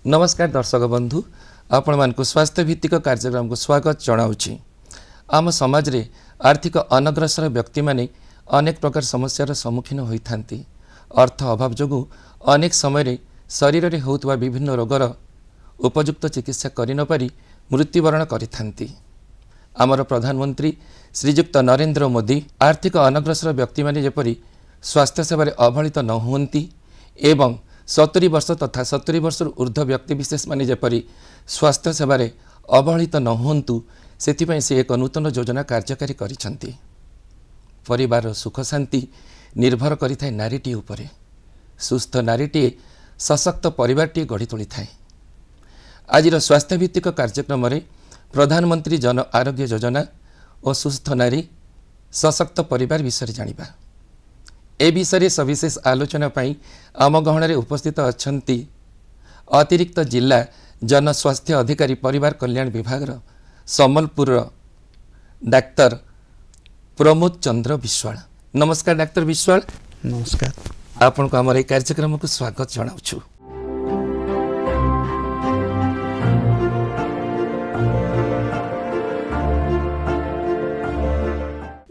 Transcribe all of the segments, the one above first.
नमस्कार दर्शक बंधु, आपण मानक स्वास्थ्य भित्तिक कार्यक्रम को स्वागत जनाऊँगी। आम समाज रे आर्थिक अनग्रसर व्यक्ति माने अनेक प्रकार समस्यार सम्मुखीन होइथांती। अर्थ अभाव जोगु अनेक समय शरीर रे होउतबा विभिन्न रोगर उपयुक्त चिकित्सा करि न पारि मृत्युवरण करिथांती। आमर प्रधानमंत्री श्रीयुक्त नरेंद्र मोदी आर्थिक अनग्रसर व्यक्ति माने जेपरि स्वास्थ्य सेवा अवहेलित न हुअंती एवं 70 वर्ष तथा 70 वर्ष ऊर्ध्व व्यक्ति विशेष माने जेपरि स्वास्थ्य सेवा अवहेलित न हुअंतु सेथिपई से एक नूतन योजना कार्यकारी करिसंती। परिवार सुख शांति निर्भर करिथाय नारीटी उपरे। सुस्थ नारीटी सशक्त परिवारटी गढ़ी तोली थाए। आज स्वास्थ्य भित्तिक कार्यक्रम में प्रधानमंत्री जन आरोग्य योजना और सुस्थ नारी सशक्त परिवार विषय जानिबा। ए विषय सविशेष आलोचना पाई आम गहन उपस्थित अछंती अतिरिक्त जिला जन स्वास्थ्य अधिकारी परिवार कल्याण विभाग सम्बलपुर डाक्तर प्रमोद चंद्र विश्वाल। नमस्कार डाक्तर विश्वाल। नमस्कार। आपन को आमर कार्यक्रम को स्वागत जनाउछु।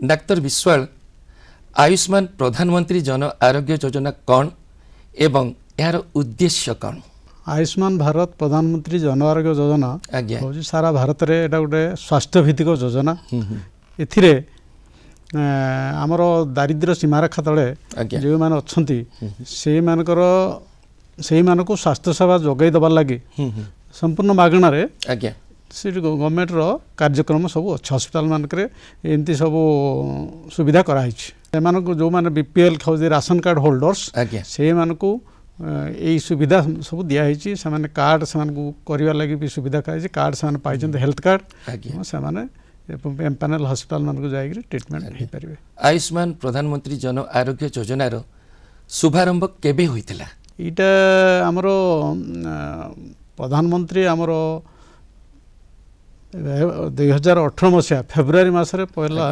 डाक्तर विश्वाल, आयुष्मान प्रधानमंत्री जन आरोग्य योजना कौन एवं यार उद्देश्य कौन? आयुष्मान भारत प्रधानमंत्री जन आरोग्य योजना हूँ सारा भारत में एटा गोटे स्वास्थ्य भित्तिक योजना। एथिरे आमर दारिद्र्य सीमारेखा तले जो मैंने अच्छा से मानक स्वास्थ्य सेवा जोगाई दबार लगी संपूर्ण मागणार से गवर्नमेंट कार्यक्रम सब अच्छे हस्पिटाल मानक एमती सब सुविधा कराई। जो मैंने बीपीएल खाऊ राशन कार्ड होल्डर्स से मानक यही सुविधा सब दिखाई से कार्ड से करने लगी भी सुविधा कराई। कार्ड से पाई हेल्थ कार्ड से एम्पानेल हस्पिटाल मानक जाए ट्रीटमेंट हो पारे। आयुष्मान प्रधानमंत्री जन आरोग्य योजनार शुभारंभ केबे होइतिला? इटा आमर प्रधानमंत्री आमर 2018 मसीहा फेब्रुआरी मासरे पहला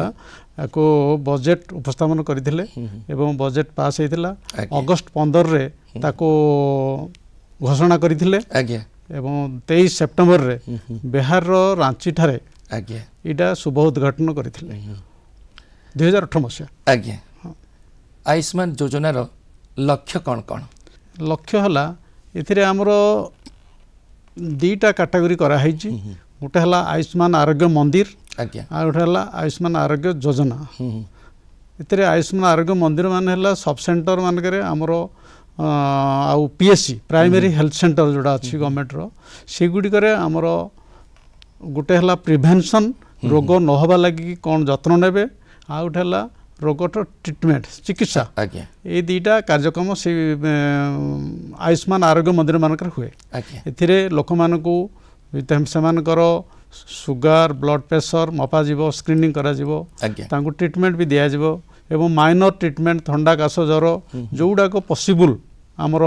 को बजेट उपस्थापन करथिले एवं बजेट पास होइतिला। अगस्त 15 रे ताको घोषणा करथिले एवं 23 सेप्टेम्बर रे बिहार रो रांची ठारे इटा शुभ उद्घाटन करथिले 2018 मसीहा। आयुष्मान योजनार लक्ष्य कौन कौन? लक्ष्य हला एथिरे हमरो दीटा कैटेगरी करा हैची। गोटे है आयुष्मान आरोग्य मंदिर आ गोटे है आयुष्मान आरोग्य योजना। इतने आयुष्मान आरोग्य मंदिर मान है सब सेंटर मानक आमर आउ पीएससी प्राइमरी हेल्थ सेंटर जोड़ा अच्छी गवर्नमेंट सेगुड़िक आमर गोटे है प्रिभेन्शन रोग नहबा लगी कौन जत्न नेबे आ गोटे है रोगर ट्रिटमेंट चिकित्सा ये दुईटा कार्यक्रम से आयुष्मान आरोग्य मंदिर मानक हुए। ए लोक मानू सेमानकर सुगार ब्लड प्रेशर मपा जीवो स्क्रीनिंग करा जीवो तांको ट्रीटमेंट भी दिया जीवो एवं माइनर ट्रीटमेंट थंडा काश ज्वर जोड़ा को पॉसिबल आमर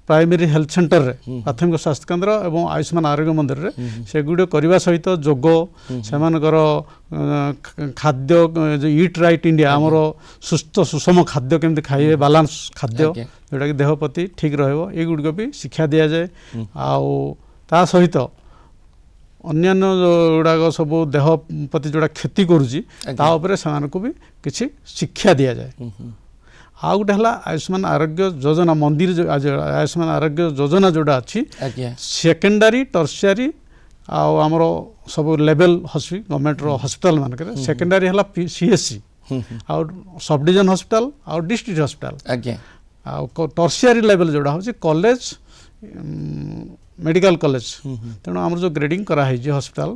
प्राइमरी हेल्थ सेंटर रे प्राथमिक स्वास्थ्य केन्द्र एवं आयुष्मान आरोग्य मंदिर रे सेगुड़े करने सहित जोग सेमानकर खाद्य जो ईट राइट इंडिया आमर सुस्थ सुषम खाद्य केमती खाइबे बालांस खाद्य जोटा कि देह प्रति ठीक रहिबो ए गुड़िक भी शिक्षा दिया जाए। आउ ता सहित अन्यान्य जोड़ाक सब देह प्रति जोड़ा क्षति करुच्ची ताऊपर से भी किसी शिक्षा दि जाए। आ गोटे है आयुष्मान आरोग्य योजना मंदिर आयुष्मान आरोग्य योजना जोड़ा अच्छी सेकेंडरी टर्शियरी आमर सब लेवल गवर्नमेंट हॉस्पिटल मानक सेकेंडरी है सीएससी आ सब डिविजन हॉस्पिटल आ डिस्ट्रिक्ट हॉस्पिटल आ टर्शियरी लेवल जोड़ा हूँ कॉलेज मेडिकल कॉलेज तेणु आम जो ग्रेडिंग कराई हॉस्पिटल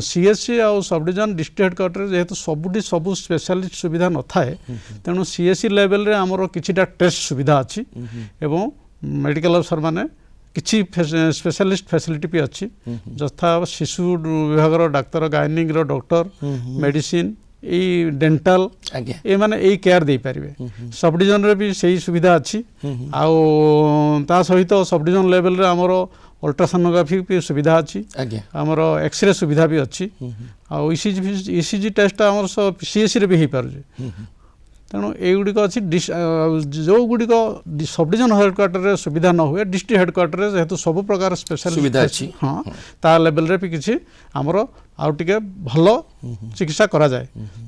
सीएससी आउ सब डिविजन डिस्ट्रिक्ट हेडक्वार्टर जेहेतु सबुठी सबू स्पेशलिस्ट सुविधा न थाए तेणु सीएससी लेवल रे आमर किछिटा टेस्ट सुविधा अच्छी एवं मेडिकल अफसर माने किछि स्पेशलिस्ट फैसिलिटी भी अच्छी जथा शिशु विभाग डाक्तर गायनिक डॉक्टर मेडिसिन ये डेंटाल ये माने यही केयर दे पारे सब डिविजन रे भी सही सुविधा अच्छी आ सहित सब डिविजन लेवल रे आमर अल्ट्रासोनोग्राफी भी सुविधा अच्छी आमर एक्सरे सुविधा भी अच्छी आ ईसीजी टेस्ट आमर सीएससी रे भी हो पारे तेणु युड़िक अच्छी जो गुड़िक सब डिविजन हेडक्वार्टर सुविधा न हुए डिस्ट्रिक्ट हेडक्वार्टर जेहेतु सब प्रकार स्पेशल सुविधा अच्छी हाँ ता लेवल रे भी किसी आमर आउ टिके भल चिकित्सा करा जाए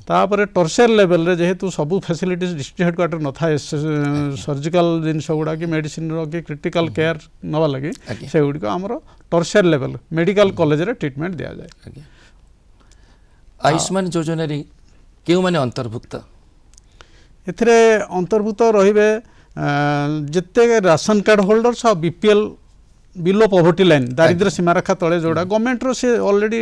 तापर टर्शियर लेवल रे जेहेतु सब फैसिलिटीज डिस्ट्रिक्ट हेडक्वार्टर न थाए सर्जिकल जिनस गुड़ा कि मेडिसिन कि क्रिटिकल केयर नवा लगी से गुड़िक आमर टर्शियर लेवल मेडिकल कॉलेज रे ट्रीटमेंट दिया जाए। आयुष्मान योजना रे केउ माने अंतर्भुक्त एथिरे अंतर्भुक्त रहिबे जिते राशन कार्ड होल्डर्स और बीपीएल बिलो पॉवर्टी लाइन दारिद्र्य सीमारेखा तले जोड़ा गवर्नमेंट रो से ऑलरेडी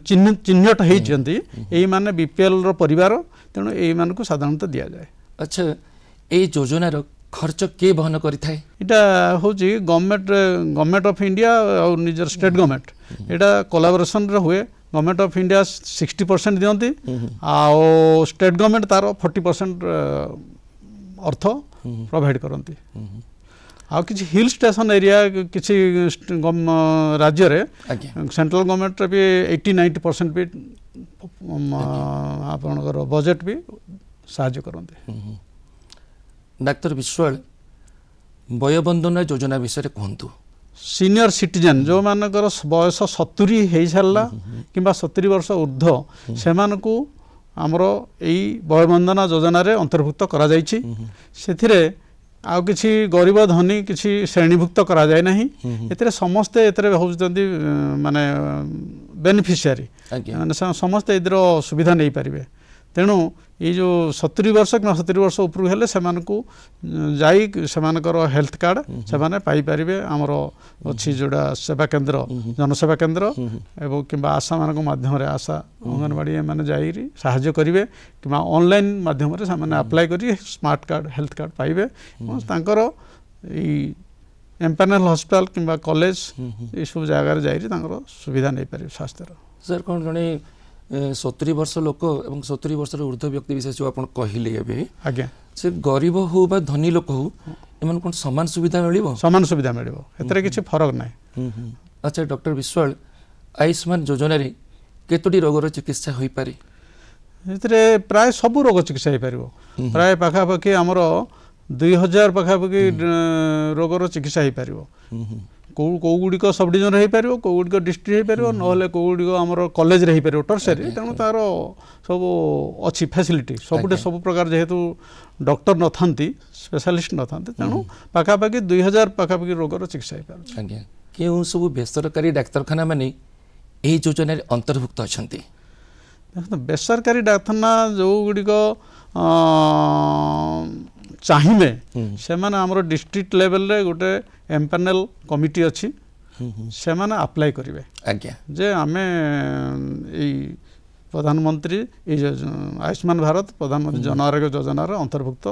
चिन्हट होती यही माने बीपीएल रो परिवार तेणु यही मान को साधारणतः दिया जाए। अच्छा ये योजनार खर्च के बहन करिथाय इटा होची गवर्नमेंट ऑफ इंडिया और निजर स्टेट गवर्नमेंट एटा कोलैबोरेशन रे हुए गवर्नमेंट ऑफ इंडिया 60% दियंती आ स्टेट गवर्नमेंट तार 40% अर्थ प्रोवाइड करती आ किसी हिल स्टेशन एरिया किसी राज्य रे सेंट्रल गवर्नमेंट भी 80-90% भी आपनकर बजेट भी साहाय्य करते। डाक्टर विश्वाल वयोबंधन योजना विषय कहतु सीनियर सिटीजन जो मानकर बयस 70 हो सारा कि 70 वर्ष ऊर्ध्व से आमर यही वयोबंधना योजना रे अंतर्भुक्त करा जाइछि सेथिरे आउ किछि गरीब धनी किछि श्रेणीभुक्त करा जाय नाही एतरे समस्ते एतरे होउछन्ती माने बेनिफिशियरी माने समस्ते इधर सुविधा नहीं पारिबे तेणु ये जो 70 वर्ष कि 70 वर्ष ऊपर हेले सेमानकु जाई सेमानकर हेल्थ कार्ड सेमाने पाई पारिबे आमर अछि जोडा सेवा केंद्र जनसेवा केंद्र एवं किंबा आशा मानक माध्यम रे आशा अंगनवाड़ी माने जाई सहाय्य करिवे किंबा ऑनलाइन माध्यम रे सेमाने अप्लाई करी स्मार्ट कार्ड हेल्थ कार्ड पाइबे तांकर ई एम्पैनल हॉस्पिटल किंबा कॉलेज ये सब जगह रे जाई तांकर सुविधा नहीं पारिबे स्वास्थ्य सर कोन जने 70 वर्ष लोक और 70 वर्ष ऊर्ध्व व्यक्ति विशेष जो आप कहले आज्ञा से गरीब हो बा धनी लोक हो एमन कोन समान सुविधा मिलिबो समान सुविधा मिलिबो एतरे किछि फरक नै। अच्छा डॉक्टर विश्वाल आयुष्मान योजना रे केतोटी रोगर चिकित्सा होई पारे एतरे प्राय सब रोग चिकित्सा होई पारिबो प्राय पाखा पाखी हमर 2000 पाखा पाखी रोगर चिकित्सा होई पारिबो कौ गुड़िक सब डिविजन हो पार कौ गुड़िक डिस्ट्रिक्ट हो पार ना कौ गुड़िक आमर कॉलेज रे हो पार टर्शियरी तेणु तार सब अच्छी फैसिलिटी सबुटे सब प्रकार जेहेतु डॉक्टर न थांती स्पेशलिस्ट न थांती तेणु पाखापाखि 2000 पाखापाखि रोगर चिकित्सा हो पार। आज्ञा केउ सब बेसरकारी डाक्तरखाना माने एही योजना रे अंतर्भुक्त अछंती बेसरकारी डाक्तरखाना जो गुड़िक चाहिए से माने आमर डिस्ट्रिक्ट लेवल रे गोटे एम्पैनल कमिटी अच्छी से माने अप्लाई करेंगे आज्ञा जे आमे प्रधानमंत्री आयुष्मान भारत प्रधानमंत्री जन आरोग्य योजना अंतर्भुक्त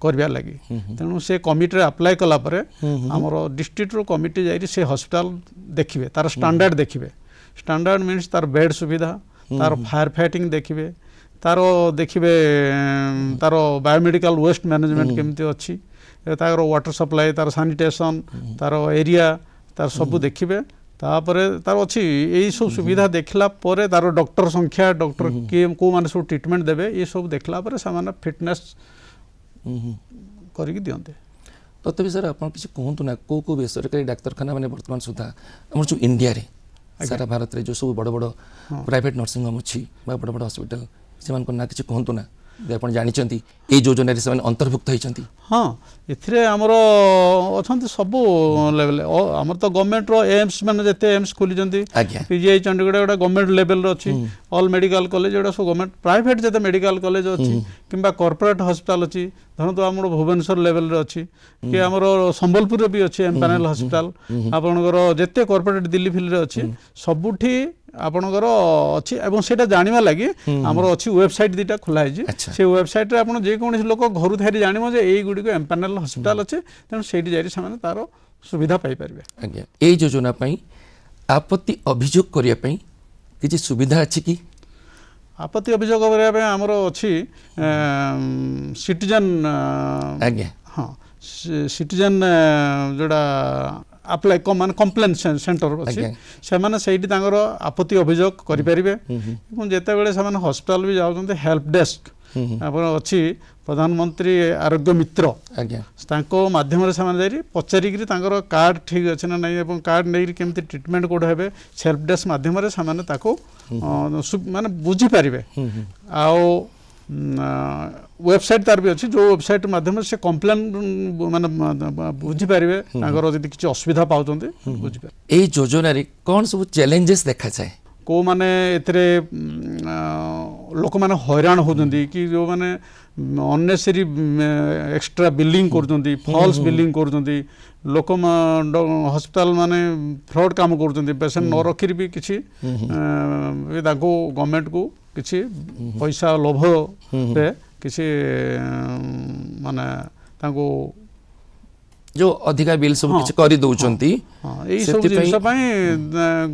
करवा लगी तेणु से कमिटी अप्लाई कलापर आमर डिस्ट्रिक्ट कमिटी जाइए से हॉस्पिटल देखिए तार स्टैंडर्ड देखिए स्टैंडर्ड मीन्स तार बेड सुविधा तार फायर फाइटिंग देखिए तार देखिए तार बायोमेडिकल वेस्ट मैनेजमेंट केमती अच्छी तार वाटर सप्लाई तार सैनिटेशन तार एरिया तार सबू देखिए तापर तार अच्छी यही सब सुविधा देखला परे तार डॉक्टर संख्या डॉक्टर किए को माने सब ट्रीटमेंट देबे ये सब देखला परे सामान्य फिटनेस करिक दियंते। तथापि सर आप किसी कहतु ना को बेसरकारी डाक्तरखाना मैंने वर्तमान सुधा आम जो इंडिया रे सारा भारत रे जो सब बड़ बड़ प्राइवेट नर्सिंग होम अच्छी बड़ बड़ हॉस्पिटल से ना किसी कहतु ना ଆପଣ ଜାଣିଛନ୍ତି এই ଯୋଜନାରେ ସେମାନେ ଅନ୍ତର୍ଭୁକ୍ତ ହେଇଛନ୍ତି? ହଁ, ଏଥିରେ ଆମର ଅଛନ୍ତି ସବୁ ଲେଭେଲ। ଆମର ତ ଗଭର୍ଣ୍ଣମେଣ୍ଟର ଏମ୍ସ ମାନେ ଯେତେ ଏମ୍ସ ଖୋଲିଛନ୍ତି, ପିଜିଆଇ ଚଣ୍ଡିଗଡ଼ ଗୋଟେ ଗଭର୍ଣ୍ଣମେଣ୍ଟ ଲେଭେଲରେ ଅଛି, ଅଲ୍ ମେଡ଼ିକାଲ କଲେଜ ଏଗୁଡ଼ା ସବୁ ଗଭର୍ଣ୍ଣମେଣ୍ଟ। ପ୍ରାଇଭେଟ ଯେତେ ମେଡ଼ିକାଲ କଲେଜ ଅଛି କିମ୍ବା କର୍ପୋରେଟ୍ ହସ୍ପିଟାଲ ଅଛି, ଧରନ୍ତୁ ଆମର ଭୁବନେଶ୍ୱର ଲେଭେଲରେ ଅଛି କି ଆମର ସମ୍ବଲପୁରରେ ବି ଅଛି ଏମ୍ପାନେଲ ହସ୍ପିଟାଲ, ଆପଣଙ୍କର ଯେତେ କର୍ପୋରେଟ୍ ଦିଲ୍ଲୀ ଫିଲ୍ଡରେ ଅଛି ସବୁଠି ଆପଣଙ୍କର ଅଛି। ଏବଂ ସେଇଟା ଜାଣିବା ଲାଗି ଆମର ଅଛି ୱେବସାଇଟ୍ ଦୁଇଟା ଖୋଲା ହେଇଛି। ସେ ୱେବସାଇଟ୍ରେ ଆପଣ ଯେକୌଣସି ଲୋକ ଘରୁ ଥାଇ ଜାଣିବ ଯେ এইଗୁଡ଼ିକ ଏମ୍ପାନେଲ ହସ୍ପିଟାଲ ଅଛି, ତେଣୁ ସେଇଠି ଯାଇ ସେମାନେ ତାର ସୁବିଧା ପାଇପାରିବେ। ଆଜ୍ଞା, এই ଯୋଜନା ପାଇଁ ଆପତ୍ତି ଅଭିଯୋଗ କରିବା ପାଇଁ କିଛି ସୁବିଧା ଅଛି କି? ଆପତ୍ତି ଅଭିଯୋଗ କରିବା ପାଇଁ ଆମର ଅଛି ସିଟିଜେନ୍, ଆଜ୍ଞା ହଁ ସିଟିଜେନ୍ ଯେଉଁଟା ଆପ୍ଲାଏ ମାନେ କମ୍ପ୍ଲେନ୍ ସେଣ୍ଟର ଅଛି, ସେମାନେ ସେଇଠି ତାଙ୍କର ଆପତ୍ତି ଅଭିଯୋଗ କରିପାରିବେ। ଏବଂ ଯେତେବେଳେ ସେମାନେ ହସ୍ପିଟାଲ ବି ଯାଉଛନ୍ତି ହେଲ୍ପ ଡେସ୍କ ଆପଣ ଅଛି ପ୍ରଧାନମନ୍ତ୍ରୀ ଆରୋଗ୍ୟ ମିତ୍ର, ତାଙ୍କ ମାଧ୍ୟମରେ ସେମାନେ ଯାଇ ପଚାରିକି ତାଙ୍କର କାର୍ଡ଼ ଠିକ୍ ଅଛି ନା ନାହିଁ ଏବଂ କାର୍ଡ଼ ନେଇକି କେମିତି ଟ୍ରିଟମେଣ୍ଟ କୋଉଠି ହେବେ ହେଲ୍ପ ଡେସ୍କ ମାଧ୍ୟମରେ ସେମାନେ ତାକୁ ମାନେ ବୁଝିପାରିବେ। ଆଉ ୱେବସାଇଟ୍ ତାର ବି ଅଛି, ଯେଉଁ ୱେବସାଇଟ୍ ମାଧ୍ୟମରେ ସେ କମ୍ପ୍ଲେନ୍ ମାନେ ବୁଝିପାରିବେ, ତାଙ୍କର ଯଦି କିଛି ଅସୁବିଧା ପାଉଛନ୍ତି ବୁଝିପାରିବେ। এই ଯୋଜନାରେ କ'ଣ ସବୁ ଚ୍ୟାଲେଞ୍ଜେସ୍ ଦେଖାଯାଏ? କେଉଁମାନେ ଏଥିରେ ଲୋକମାନେ ହଇରାଣ ହେଉଛନ୍ତି କି ଯେଉଁମାନେ ଅନନେସେରୀ ଏକ୍ସଟ୍ରା ବିଲିଂ କରୁଛନ୍ତି, ଫଲ୍ସ ବିଲିଂ କରୁଛନ୍ତି, ଲୋକ ହସ୍ପିଟାଲ ମାନେ ଫ୍ରଡ୍ କାମ କରୁଛନ୍ତି, ପେସେଣ୍ଟ ନ ରଖିକି ବି କିଛି ତାଙ୍କୁ ଗଭର୍ଣ୍ଣମେଣ୍ଟକୁ କିଛି ପଇସା ଲୋଭରେ କିଛି ମାନେ ତାଙ୍କୁ जो अधिका बिल सब किछ करि दउचंती, एई सब जिनिस पई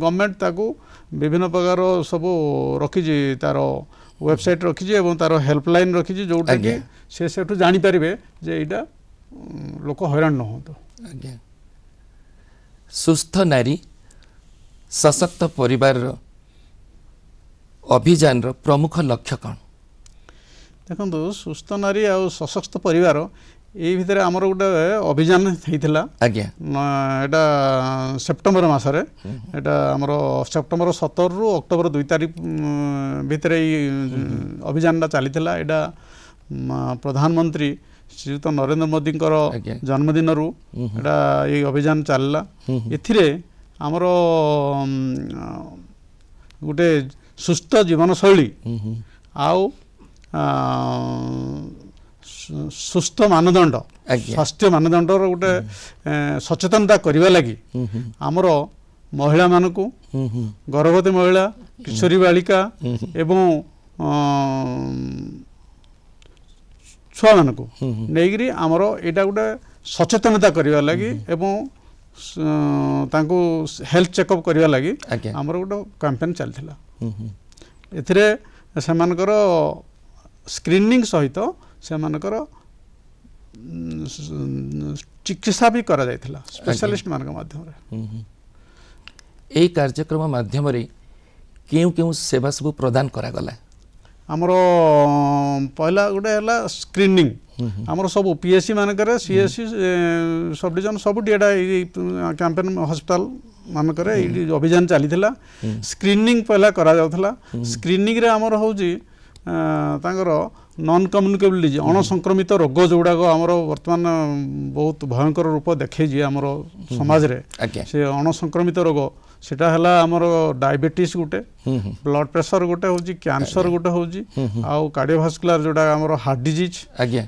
गवर्नमेंट ताकू विभिन्न प्रकार सब रखिजी, तार वेबसाइट रखिजी एवं तार हेल्पलाइन रखिजी, जोटा कि से सेठू जानि परिबे जे एटा लोक हैरान न होतो। आज्ञा, सुस्थ नारी सशक्त परिवार अभियान रो प्रमुख लक्ष्य कौन? देखो, सुस्थ नारी आ सशक्त परिवार এই ভিতরে আমার গোটে অভিযান হয়েছিল। আজ্ঞা, এটা সেপ্টেম্বর মাসে, এটা আমার সেপ্টেম্বর 17 রু অক্টোবর 2 তারিখ ভিতরে এই অভিযানটা চালিছিল। এটা প্রধানমন্ত্রী শ্রীযুক্ত নরেন্দ্র মোদীঙ্কর জন্মদিনরু এটা এই অভিযান চালিলা। এথিরে আমার গোটে সুস্থ জীবনশৈলী আউ सुस्थ मानदंड, स्वास्थ्य मानदंडर गोटे सचेतनता करने लगी आमर महिला मानक, गर्भवती महिला, किशोरी बालिका एवं छुआ मानक नहीं आमर यहाँ गोटे सचेतनता करने लगी एवं तांको हेल्थ चेकअप करने लगी आमर गोटे कैंपेन चलता। एथिरे सेमानकर स्क्रीनिंग सहित सेमानकर चिकित्सा भी करा जायथिला स्पेशलिस्ट मान माध्यम रे। एई कार्यक्रम माध्यम रे केउ केउ सेवा सब प्रदान करा गला? हमर पहला गोटे हला स्क्रीनिंग, हमर सब पीएससी मानकर सीएससी सब डिवीजन सब डेटा कैंपेन हॉस्पिटल मानकर अभियान चलीथिला। स्क्रीनिंग पहला करा जाउथला। स्क्रीनिंग रे हमर होउजी तांकर नॉन कम्युनिकेबल डिजीज, अणसंक्रमित रोग जोड़ाक आमर वर्तमान बहुत भयंकर रूप देखे आमर समाज रे। से अणसंक्रमित रोग सेटा हला आमर डायबिटीज गोटे, ब्लड प्रेशर गोटे होची, कैंसर गोटे होची, आउ कार्डियोवास्कुलर जोड़ा आमर हार्ट डिजीज।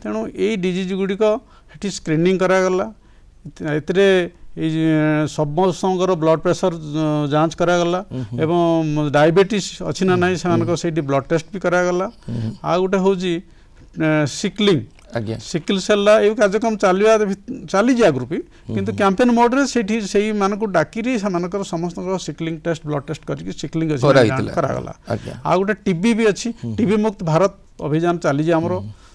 तेणु यही डिजीज गुड़िक हेटी स्क्रीनिंग करा गला। एतरे समस्त ब्लड प्रेशर जांच करागला एवं डायबिटीज अच्छी ना नहीं से ब्लड टेस्ट भी करागला। आ गोटे हूँ सिकलिंग, सिकल सेल ये कार्यक्रम चली आगु भी किंतु कैंपेन मोड रे से मानक डाकिरी से समस्त सिकलिंग टेस्ट ब्लड टेस्ट करके सिकलिंग करागला। आ गोटे टीबी भी अच्छी, टीबी मुक्त भारत अभियान चली आमर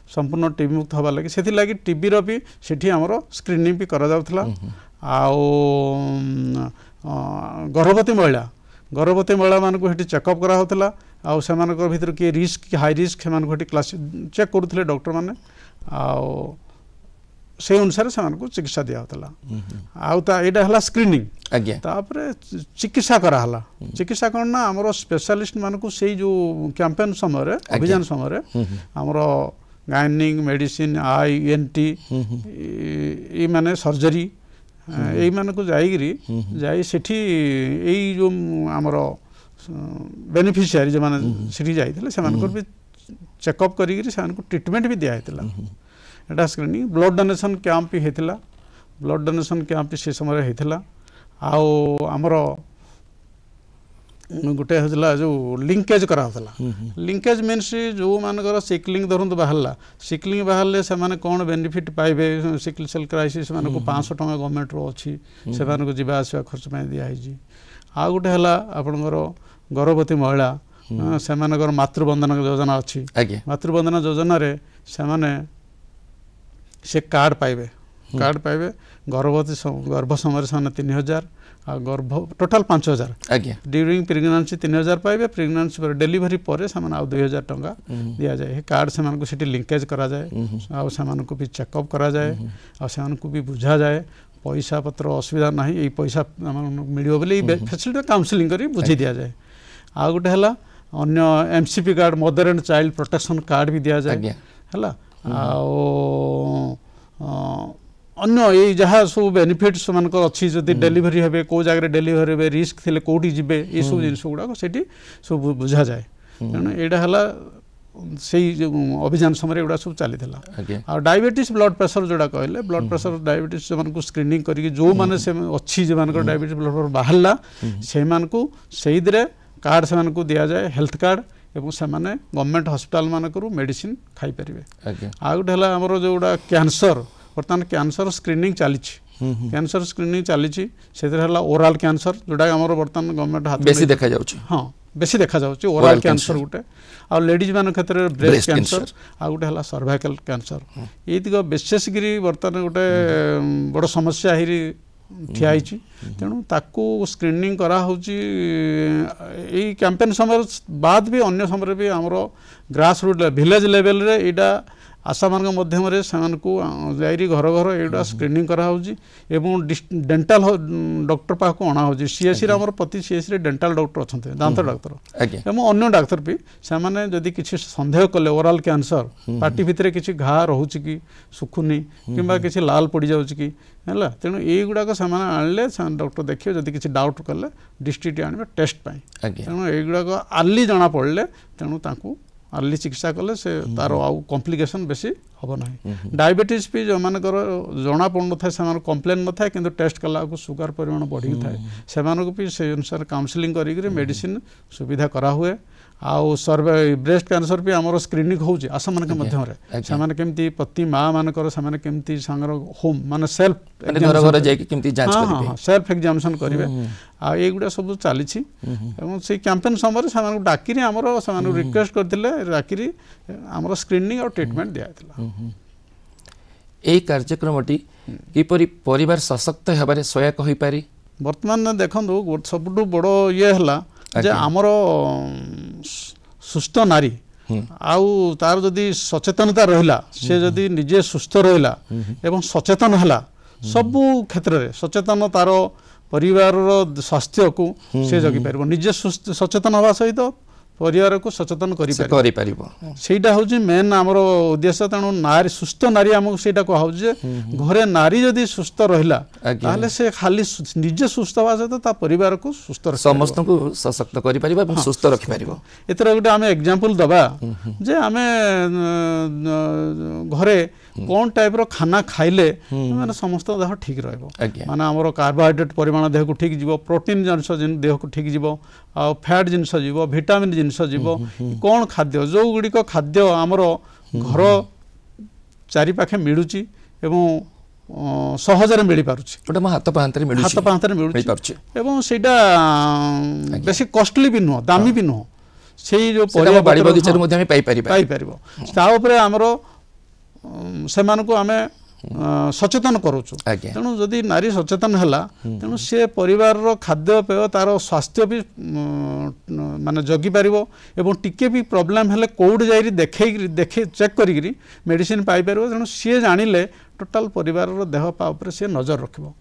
संपूर्ण टीबी मुक्त हवा लगी, से लगी टीबी रो भी सेठी आमर स्क्रीनिंग भी करा जाउथला। गर्भवती महिला मानक हेटी चेकअप करा होतला। आउ सेमानक भीतर किए रिस्क हाई रिस्क सेमानक हेटी क्लास चेक करुथले डॉक्टर माने। आउ से अनुसार से चिकित्सा दिया होता आउटा है स्क्रीनिंग तापर चिकित्सा कराला चिकित्सा कौन ना आमर स्पेशलिस्ट मानक से जो कैंपेन समय अभियान समय आमर गाइनिंग मेडिसिन आई एनटी ये माने सर्जरी यही मानक जाई सेठी यही जो आमर बेनिफिशियरी जो माने सेठी जाइथिले से मानकर भी चेकअप करी से ट्रीटमेंट भी दिया होता एटा स्क्रीनिंग ब्लड डोनेशन कैंप भी होता ब्लड डोनेशन कैंप से समय होता आमर गोटे होता जो लिंकेज कराला लिंकेज मीनस जो मानकर सिकलिंग धरत बाहर सिकलिंग बाहर से कौन बेनिफिट पाइबे सिकल सेल क्राइसिस से 500 टका गवर्नमेंट रो अच्छी से जावा आसवा खर्च दिखाई आ गोटे है आपणकर गर्भवती महिला से मातृबंधन योजना अच्छी मातृबंधन योजना से कार्ड पाइबे गर्भवती गर्भ समय से 3000 गर्भ टोटाल 5000 ड्यूरिंग प्रेगनेंसी 3000 पाइबे प्रेगनेंसी पर डिलीवरी पर से 2000 टका दि जाए कार्ड से लिंकेज करा जाए को भी चेकअप करा जाए को भी बुझा जाए पैसा पत्र असुविधा ना यही पैसा मिले बोले फैसिलिटी काउंसलिंग कर बुझे दि जाए आ गोटे है अन्य MCP card mother and child protection card भी दि जाए है अन्य ये जहाँ सब बेनिफिट्स मान अच्छी जदि डेलीवरी हे कौ जगह डेलीवरी हे रिस्क थे कौटी जी ये सब जिन गुड़ाक से सब बुझा जाए तेणु यहाँ है से अभियान समय गुड़ा सब चली डायबिटीज ब्लड प्रेशर जोड़ा कहले ब्लड प्रेशर डायबिटीज जो स्क्रीनिंग करके जो मैंने अच्छी जो डायबिटीज ब्लड प्रेशर बाहरला से कार्ड से दि जाए हेल्थ कार्ड एवं से गवर्नमेंट हॉस्पिटल मानक मेडिसिन खाई पारे आ गोटे है आमर जोड़ा कैंसर बर्तमान कैंसर स्क्रीनिंग चली कैंसर स्क्रीनिंग चली से ओराल कैंसर जोटा आमर बर्तमान गवर्नमेंट हाथ बेसी देखा जाउछि हाँ बेसी देखा जाउछि ओराल कैंसर गोटे आ लेडीज मान क्षेत्र में ब्रेस्ट कैंसर आ गोटे है सर्वाइकल कैंसर ये विशेषकर बर्तमान गोटे बड़ समस्या ही ठियाई तेणु ताकू स्क्रीनिंग करा होची कैंपेन समय बाद भी अन्य समय भी आमर ग्रास रूट विलेज लेवल रे एटा आशा मान मध्यम जाइरी घर घर एटा स्क्रीनिंग करा होची एवं डेंटाल डॉक्टर पाक अणा होची सीएससी रे हमर प्रति सीएससी रे डेंटाल डॉक्टर अछंते दांत डॉक्टर एवं अन्य डॉक्टर भी से माने जदि किछि संदेह कले ओरल कैंसर पार्टी भितर किछि घा रहउची कि सुखुनी किंबा किछि लाल पड़ी जाउची कि है तेणु ये गुड़ाक से आनले डॉक्टर देखिए जदि किसी डाउट कले डिस्ट्रिक्ट आने टेस्ट तेणु ये गुड़ाक आर्ली जना पड़े तेणु ताकू आर्ली चिकित्सा कले से तार आउ कॉम्प्लिकेशन बेसी हम ना डायबिटीज भी जो मानकर जना पड़ न था कंप्लेन न था कि टेस्ट कला सुगर परिमाण बढ़ी था से भी अनुसार काउंसलिंग करी मेडिसिन सुविधा करा हुए आउ सर्वे ब्रेस्ट कैंसर भी आमर स्क्रीनिंग होउची आशा मान मध्यम से माने केमती प्रति माँ मानकर से माने केमती सांगर होम माने सेल्फ घर घर जाय केमती जांच करिवे सेल्फ एग्जामिनेशन करिवे आ एगुडा सब चली एवं से कैंपेन समय से माने डाकिरी आमर से माने रिक्वेस्ट करथिले डाकिरी आमर स्क्रीनिंग और ट्रीटमेंट दिया थिला ए कार्यक्रमटी किपरि परिवार सशक्त हेबारे सहायक होई पारी वर्तमान देखंदो सबटु बड़ो ये हला जे आमर सुस्थ नारी आउ तार जदि सचेतनता रहिला से जदि निजे सुस्थ रहिला एवं सचेतन हला सबु क्षेत्र रे सचेतन तार परिवार स्वास्थ्य को से जगी पारिबो निजे सचेतन हवा सहित परिवार को सचेतन करीटा हूँ मेन आमर उद्देश्य तेणु नारी सुस्थ नारी आमको सेटा कह घरे नारी जदि सुस्थ रहा से खाली निजे सुस्थ हवा सहित परिवार को सुस्थ समस्त को सशक्त कर सुस्थ रखिपर एथर गोटे आम एग्जांपल दबा जे आम घरे कौन टाइप रो खाना खाइले माने समस्त देह ठीक रहबो माने हमरो कार्बोहाइड्रेट परिमाण देह को ठीक जीवो प्रोटीन जिनस देह को ठीक जीवो आ फैट जिनस जीवो विटामिन जिनस जीवो कौन खाद्य जो गुडी को खाद्य हमरो घर चारि पाखे मिलुची एवं सहज रे मिली पारुची ओटा म हाथ पांतरे मिलुची हाथ पांतरे मिलुची एवं सेटा बेसी कॉस्टली भी नो दामी भी नो सेही जो परिबा बाड़ी बगीचा रे मध्ये हम पाई परिबा ता ऊपर हमरो से मानको आमे सचेतन करूँ तेणु जदि नारी सचेतन है तेणु सी परिवार खाद्यपेय तार स्वास्थ्य भी माने जगी पार एवं टिके भी प्रोब्लेम हेले कौट जाइरी देखे चेक करी मेडिसिन पाई पार तेणु सी जानिले टोटाल परिवार देह पा उपर सी नजर रखिबो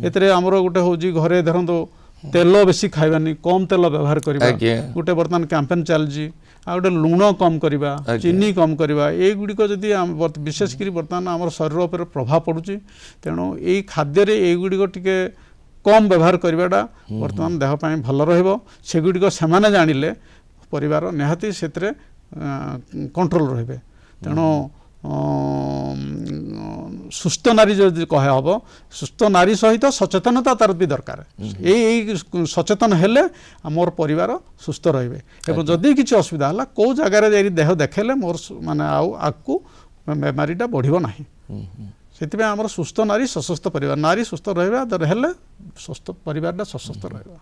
एतरे हमरो गोटे होजी घरे धरंतो तेल बेसी खाइबानी कम तेल व्यवहार करबा गोटे वर्तमान कैंपेन चलजी आ गोटे लुण कम करबा चीनी कम करबा ए गुडी को जदी विशेष करी वर्तमान हमर शरीर उपर प्रभाव पडुची तेणु ए खाद्य रे ए गुडी को टिके कम व्यवहार करबाटा वर्तमान देह पई भल रहइबो से गुडी को समान जानिले परिवार निहाती सेतरे कंट्रोल रहबे तेणु सुस्थ नारी जो कहे हम सुस्थ नारी सहित सचेतनता तार भी दरकार यही सचेतन हेले मोर परिवार सुस्थ रहिबे एवं जदि किसी असुविधा है कौ जगार जाई देह देखेले मोर माने आगु बेमारीटा बढ़िबो नाही सेतिबे हमर सुस्थ नारी सशक्त परिवार नारी सुस्थ रहबा हेले सुस्थ परिवारटा सशक्त रहबा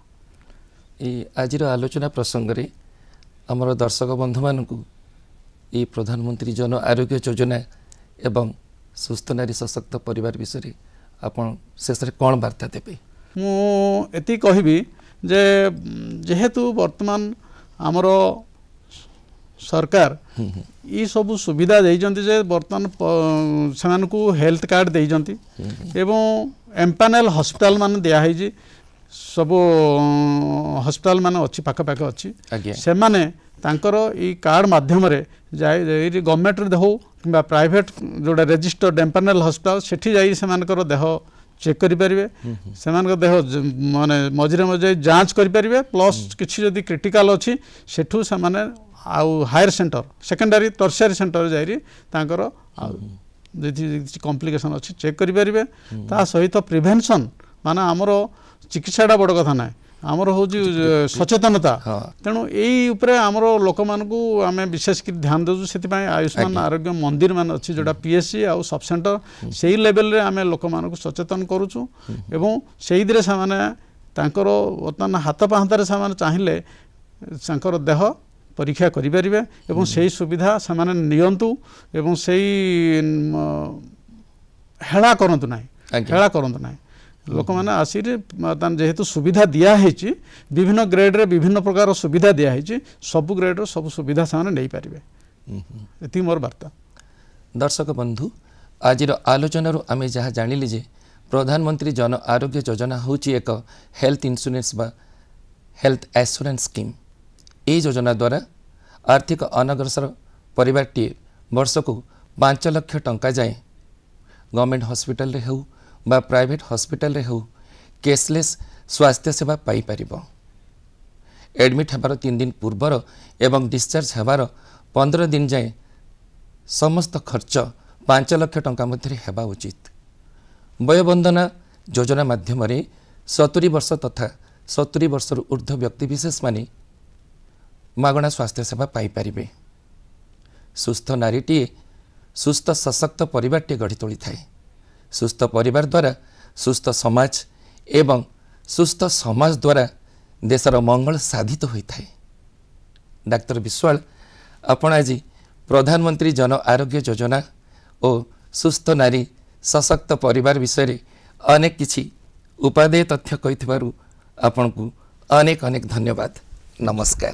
आजिर आलोचना प्रसंग रे हमर दर्शक बंधु मानकु ये प्रधानमंत्री जन आरोग्य योजना एवं सुस्थ नारी सशक्त परिवार विषय आपन शेष रे कौन वार्ता देबे मु एति कहबी जे जेहेतु वर्तमान हमर सरकार ई सब सुविधा देइजंती जे वर्तमान सेमानकु हेल्थ कार्ड देइजंती एवं एम्पानेल हॉस्पिटल मान दिया है जी सब हॉस्पिटल मान अच्छी पाख पाख अच्छी से माने तांकर ई कार्ड माध्यम रे जाई गवर्नमेंट रे हो कि प्राइवेट जोड़ा रजिस्टर्ड एम्पानेल हॉस्पिटल सेठी जाई सेमानकर देह चेक करि परिबे सेमानकर देह माने मझिरे मझिरे जांच करि परिबे प्लस किछि जदी क्रिटिकल अछि सेठू सेमाने आउ higher centre secondary tertiary centre जाई तांकर जदी कॉम्प्लिकेशन अछि चेक करि परिबे ता सहित प्रिवेंशन माने हमरो चिकित्साटा बड़ कथा ना आमर हूँ सचेतनता तेणु यही आमर लोक मानू आम विशेष ध्यान देवु से आयुष्मान आरोग्य मंदिर मान अच्छी जोटा पीएससी आउ सब सेंटर से लेवल रे आम लोक मानू सचेतन करुचु एवं से बर्तमान हाथ पाहांतारे से चाहिए देह परीक्षा करें एवं से सुविधा से नियंतु एवं से हेला करंतु ना लोक मैंने आसी जेहेतु सुविधा दिखाई विभिन्न ग्रेड रे विभिन्न प्रकार सुविधा दिखाई सबु ग्रेड सब सुविधा से नहीं पारे ये मोर वार्ता। दर्शक बंधु आज आलोचन आम जहाँ जानिले जे प्रधानमंत्री जन आरोग्य योजना हूँ एक हेल्थ इंश्योरेंस बा हेल्थ एश्योरेंस स्कीम। ये योजना द्वारा आर्थिक अनग्रसर परिवारटी वर्ष को 5 लाख टंका जाए गवर्नमेंट हॉस्पिटल रे हो बा प्राइवेट हॉस्पिटल रे हो कैशलेस स्वास्थ्य सेवा पाई परिबो। एडमिट हेबार 3 दिन पूर्वर एवं डिस्चार्ज हेबार 15 दिन जाए समस्त खर्च 5 लाख टंका मध्य हेबा उचित। वयोबंधना योजना माध्यम 70 वर्ष तथा 70 वर्ष ऊर्ध्व व्यक्ति विशेष माने मागणा स्वास्थ्य सेवा पाई परिबे। सुस्थ नारीटी सुस्थ सशक्त परिवारटी गढ़ी तोली थाए। सुस्थ परिवार द्वारा सुस्थ समाज एवं सुस्थ समाज द्वारा देशर मंगल साधित होता है। डाक्टर विश्वाल आपण आज प्रधानमंत्री जन आरोग्य योजना और सुस्थ नारी सशक्त परिवार विषय अनेक किछि उपादेय तथ्य कहिथिबारु आपनकु अनेक अनेक धन्यवाद। नमस्कार।